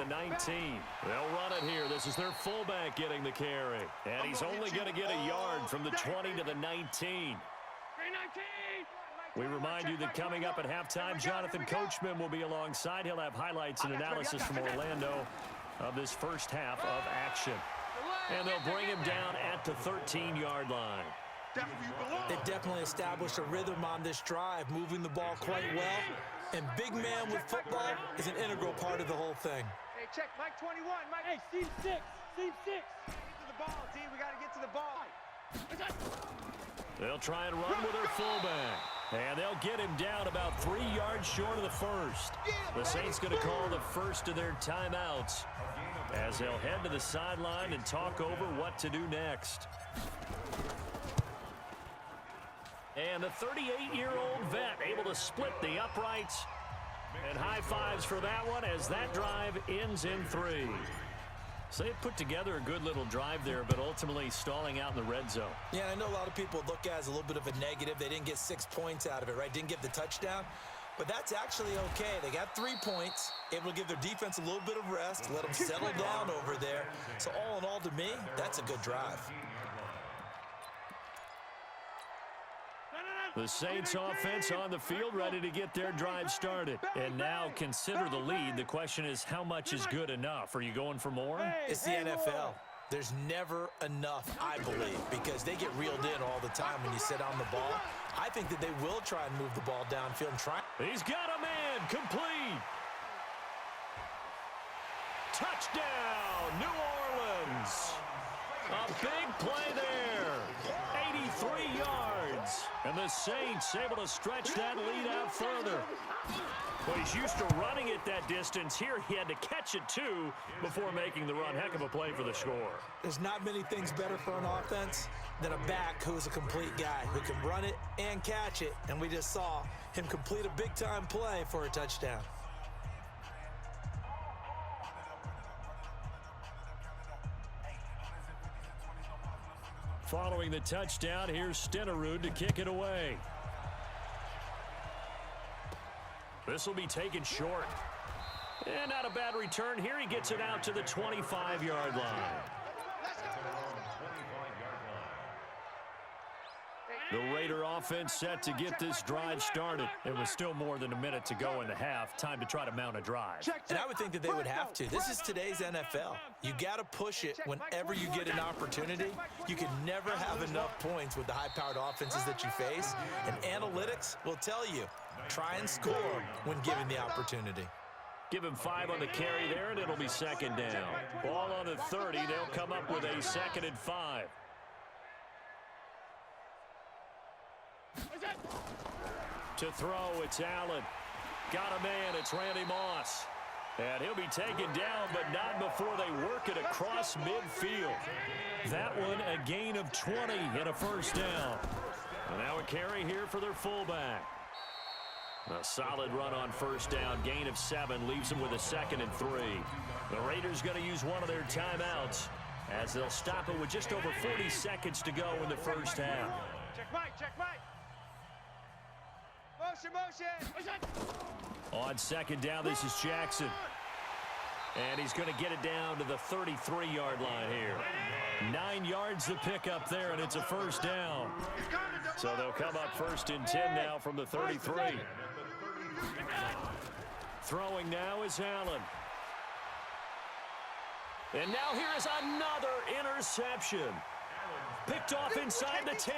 the 19. They'll run it here. This is their fullback getting the carry. And he's only going to get a yard from the 20 to the 19. We remind you that coming up at halftime, Jonathan Coachman will be alongside. He'll have highlights and analysis from Orlando of this first half of action. And they'll bring him down at the 13-yard line. They definitely established a rhythm on this drive, moving the ball quite well. And big man with football is an integral part of the whole thing. Hey, check Mike 21. Mike. Hey, Steve 6. Steve 6. Get to the ball, D. We got to get to the ball. They'll try and run with their fullback. And they'll get him down about 3 yards short of the first. The Saints going to call the first of their timeouts as they'll head to the sideline and talk over what to do next. And the 38-year-old vet able to split the uprights. And high fives for that one as that drive ends in 3. So they put together a good little drive there, but ultimately stalling out in the red zone. Yeah, I know a lot of people look at it as a little bit of a negative. They didn't get 6 points out of it, right? Didn't get the touchdown. But that's actually okay. They got 3 points, able to give their defense a little bit of rest, let them settle down over there. So all in all, to me, that's a good drive. The Saints offense on the field, ready to get their drive started. And now consider the lead. The question is, how much is good enough? Are you going for more? It's the NFL. There's never enough, I believe, because they get reeled in all the time when you sit on the ball. I think that they will try and move the ball downfield and try. He's got a man, complete. Touchdown, New Orleans. A big play there. 83 yards. And the Saints able to stretch that lead out further. Well, he's used to running it that distance. Here he had to catch it, too, before making the run. Heck of a play for the score. There's not many things better for an offense than a back who is a complete guy who can run it and catch it. And we just saw him complete a big-time play for a touchdown. Following the touchdown, here's Stenerud to kick it away. This will be taken short. And not a bad return here. He gets it out to the 25-yard line. The Raider offense set to get this drive started. It was still more than a minute to go in the half. Time to try to mount a drive. And I would think that they would have to. This is today's NFL. You got to push it whenever you get an opportunity. You can never have enough points with the high-powered offenses that you face. And analytics will tell you, try and score when given the opportunity. Give him 5 on the carry there, and it'll be second down. Ball on the 30. They'll come up with a 2nd and 5. To throw, it's Allen. Got a man, it's Randy Moss. And he'll be taken down, but not before they work it across midfield. That one, a gain of 20 and a first down. And now a carry here for their fullback. A solid run on first down, gain of 7, leaves them with a 2nd and 3. The Raiders going to use one of their timeouts as they'll stop it with just over 40 seconds to go in the first half. Check Mike, check Mike. Motion. On second down, this is Jackson. And he's going to get it down to the 33-yard line here. 9 yards to pick up there, and it's a first down. So they'll come up 1st and 10 now from the 33. Throwing now is Allen. And now here is another interception. Picked off inside the 10.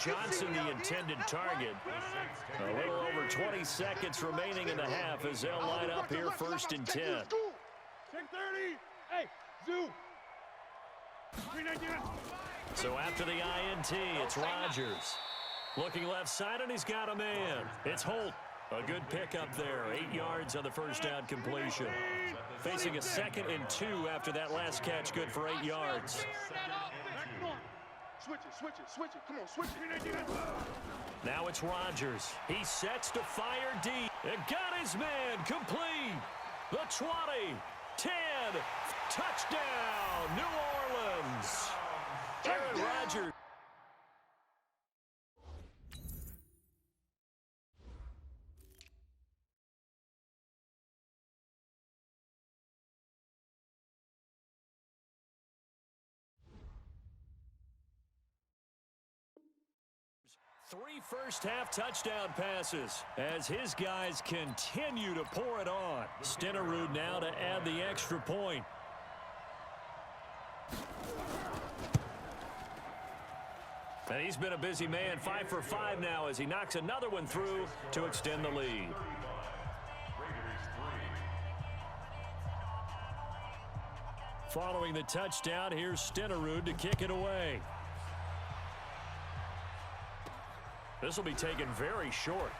Johnson, the intended target. A little over 20 seconds remaining in the half as they'll line up here 1st and 10. Check 30. Hey, Zoo. So after the INT, it's Rodgers. Looking left side, and he's got a man. It's Holt. A good pickup there. 8 yards on the first down completion. Facing a 2nd and 2 after that last catch, good for 8 yards. Switch it. Come on, switch it. Now it's Rodgers. He sets to fire deep. And got his man complete. The 20, 10, touchdown, New Orleans. Aaron Rodgers. 3 first-half touchdown passes as his guys continue to pour it on. Stenerud now to add the extra point. And he's been a busy man, 5 for 5 now as he knocks another one through to extend the lead. Following the touchdown, here's Stenerud to kick it away. This will be taken very short.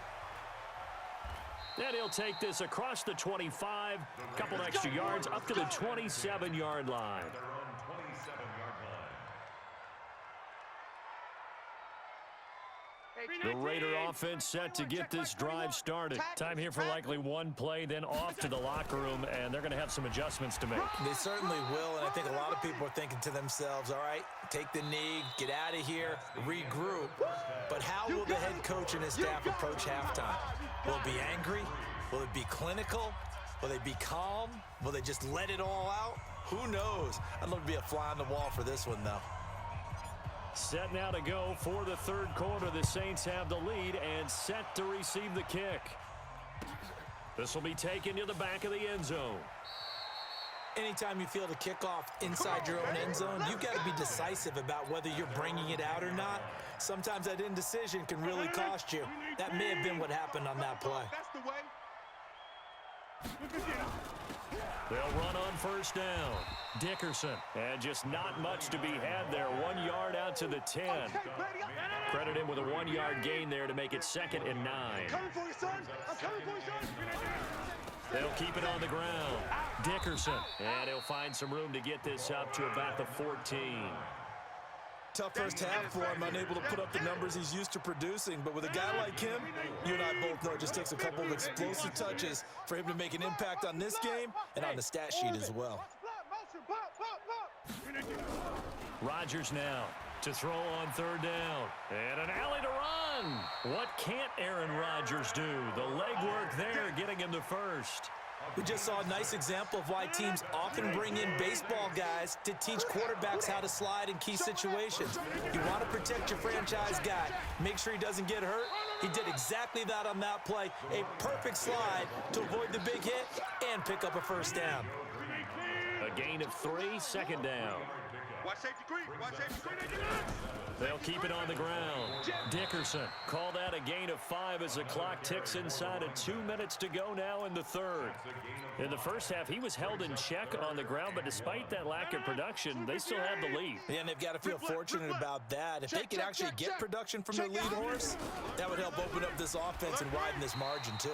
And he'll take this across the 25, a couple extra yards up to the 27-yard line. The Raider offense set to get this drive started. Time here for likely one play, then off to the locker room, and they're going to have some adjustments to make. They certainly will, and I think a lot of people are thinking to themselves, all right, take the knee, get out of here, regroup. But how will the head coach and his staff approach halftime? Will it be angry? Will it be clinical? Will they be calm? Will they just let it all out? Who knows? I'd love to be a fly on the wall for this one, though. Set now to go for the third quarter. The Saints have the lead and set to receive the kick. This will be taken to the back of the end zone. Anytime you feel the kickoff inside your own end zone, you've got to be decisive about whether you're bringing it out or not. Sometimes that indecision can really cost you. That may have been what happened on that play. That's the way. They'll run on first down. Dickerson, and just not much to be had there. 1 yard out to the 10. Credit him with a 1-yard gain there to make it 2nd and 9. Coming for you, son. I'm coming for you, son. They'll keep it on the ground. Dickerson, and he'll find some room to get this up to about the 14. Tough first half for him, unable to put up the numbers he's used to producing. But with a guy like him, you and I both know it just takes a couple of explosive touches for him to make an impact on this game and on the stat sheet as well. Rodgers now to throw on third down. And an alley to run. What can't Aaron Rodgers do? The legwork there getting him the first. We just saw a nice example of why teams often bring in baseball guys to teach quarterbacks how to slide in key situations. You want to protect your franchise guy. Make sure he doesn't get hurt. He did exactly that on that play. A perfect slide to avoid the big hit and pick up a first down. A gain of 3, 2nd down. Watch safety creep. Watch safety creep. They'll keep it on the ground. Dickerson called out a gain of 5 as the clock ticks inside of 2 minutes to go now in the third. In the first half, he was held in check on the ground, but despite that lack of production, they still have the lead. Yeah, and they've got to feel fortunate about that. If they could actually get production from their lead horse, that would help open up this offense and widen this margin too.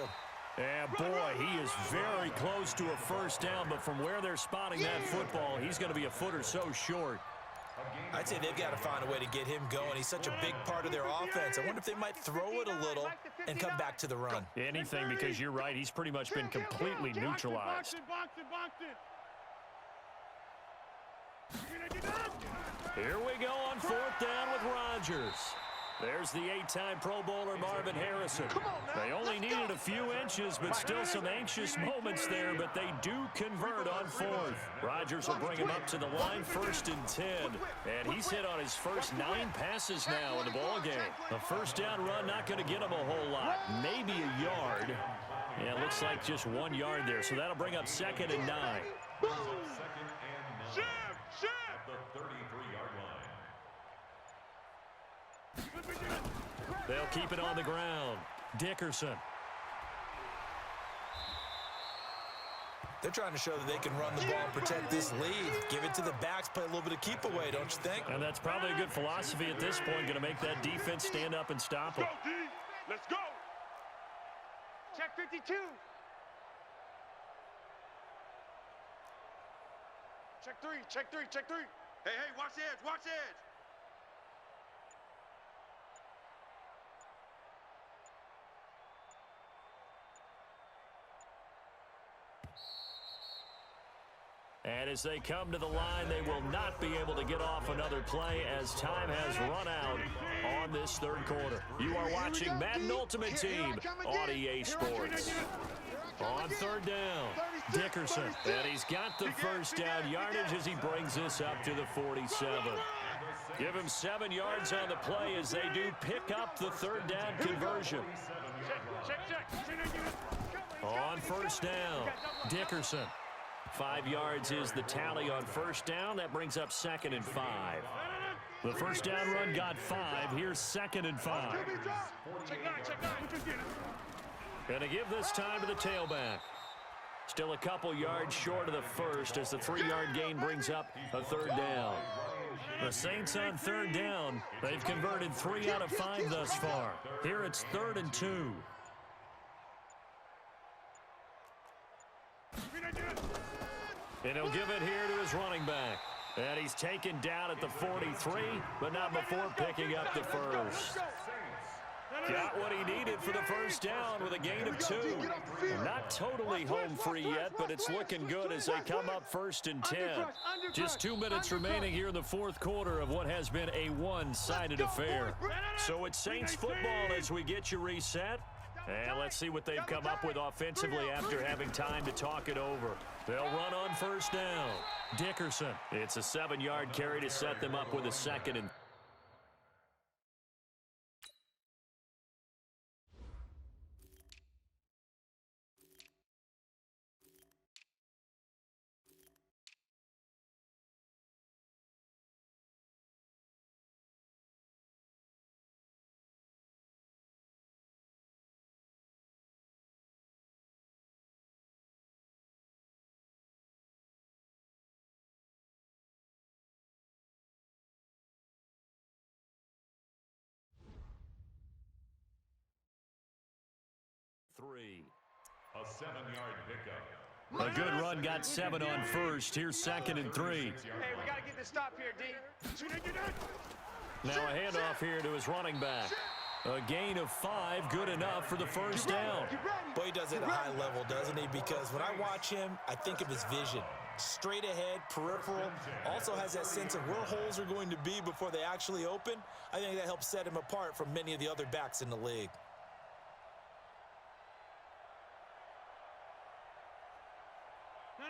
And boy, he is very close to a first down, but from where they're spotting that football, he's going to be a foot or so short. I'd say they've got to find a way to get him going. He's such a big part of their offense. I wonder if they might throw it a little and come back to the run. Anything, because you're right, he's pretty much been completely neutralized. Here we go on 4th down with Rodgers. There's the 8-time Pro Bowler Marvin Harrison. They only needed a few inches, but still some anxious moments there, but they do convert on 4th. Rodgers will bring him up to the line, 1st and 10. And he's hit on his first 9 passes now in the ballgame. A first down run not going to get him a whole lot. Maybe a yard. Yeah, it looks like just 1 yard there, so that'll bring up 2nd and 9. They'll keep it on the ground. Dickerson. They're trying to show that they can run the ball and protect this lead. Give it to the backs, play a little bit of keep away, don't you think? And that's probably a good philosophy at this point, going to make that defense stand up and stop them. Let's go. Check 52. Check 3, check 3, check 3. Hey, watch the edge, watch the edge. And as they come to the line, they will not be able to get off another play as time has run out on this third quarter. You are watching Madden Ultimate Team on EA Sports. On 3rd down. Dickerson, and he's got the first down yardage as he brings this up to the 47. Give him 7 yards on the play as they do pick up the third down conversion. On first down, Dickerson. 5 yards is the tally on first down. That brings up 2nd and 5. The first down run got 5. Here's 2nd and 5. Going to give this time to the tailback. Still a couple yards short of the first as the 3-yard gain brings up a third down. The Saints on third down. They've converted 3 out of 5 thus far. Here it's 3rd and 2. And he'll give it here to his running back. And he's taken down at the 43, but not before picking up the first. Got what he needed for the first down with a gain of 2. Not totally home free yet, but it's looking good as they come up 1st and 10. Just 2 minutes remaining here in the 4th quarter of what has been a one-sided affair. So it's Saints football as we get you reset. And let's see what they've come up with offensively after having time to talk it over. They'll run on first down. Dickerson. It's a 7-yard carry to set them up with a 2nd and 3. A 7-yard pickup. A good run, got 7 on first. Here's 2nd and 3. Hey, we got to get the stop here, D. Now a handoff here to his running back. A gain of 5, good enough for the first down. Boy, he does it at a high level, doesn't he? Because when I watch him, I think of his vision. Straight ahead, peripheral, also has that sense of where holes are going to be before they actually open. I think that helps set him apart from many of the other backs in the league.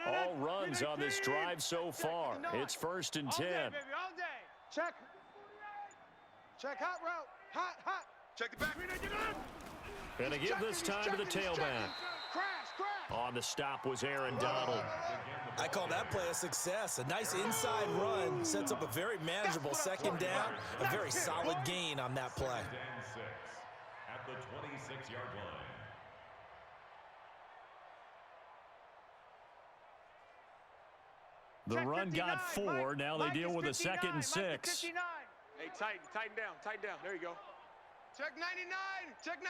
All runs on this drive so far. It's 1st and 10. All day, baby, all day. Check. Check hot route. Hot, hot. Check the back. Going to give this time to the tailback. On the stop was Aaron Donald. I call that play a success. A nice inside run sets up a very manageable 2nd down. A very solid gain on that play. At the 26-yard line. The run got 4. Now they deal with a 2nd and 6. Hey, tighten down. There you go. Check 99. Check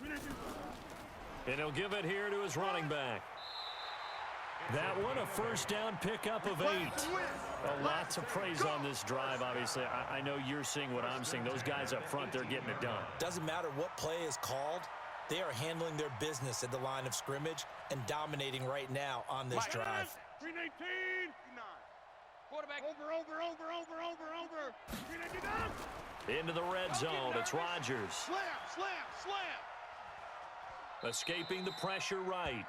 99. And he'll give it here to his running back. That one, a first down pickup of 8. Well, lots of praise on this drive, obviously. I know you're seeing what I'm seeing. Those guys up front, they're getting it done. Doesn't matter what play is called. They are handling their business at the line of scrimmage and dominating right now on this drive. 319. Quarterback. Over. 399. Into the red zone. It's Rodgers. Slam. Escaping the pressure right.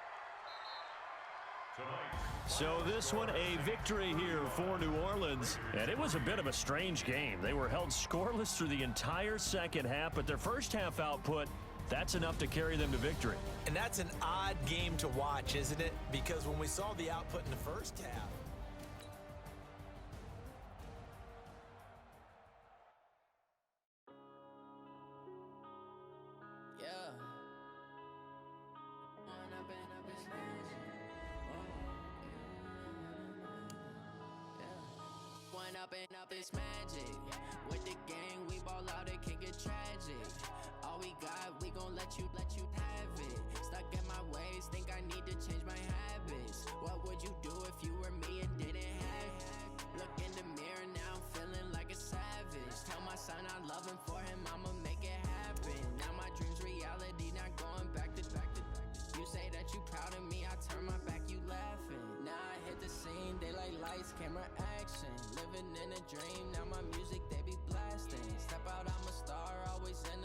So this one a victory here for New Orleans. And it was a bit of a strange game. They were held scoreless through the entire second half, but their first half output, that's enough to carry them to victory. And that's an odd game to watch, isn't it? Because when we saw the output in the first half, up this magic. With the gang, we ball out, it can get tragic. All we got, we gon' let you have it. Stuck in my ways, think I need to change my habits. What would you do if you were me and didn't have it? Look in the mirror, now I'm feeling like a savage. Tell my son I love him, for him I'ma make it happen. Now my dream's reality, not going back to. You say that you proud of me, I turn my back, you laughing. Now I hit the scene, daylight lights, camera action. Living in a dream, now my music they be blasting. Step out, I'm a star, always in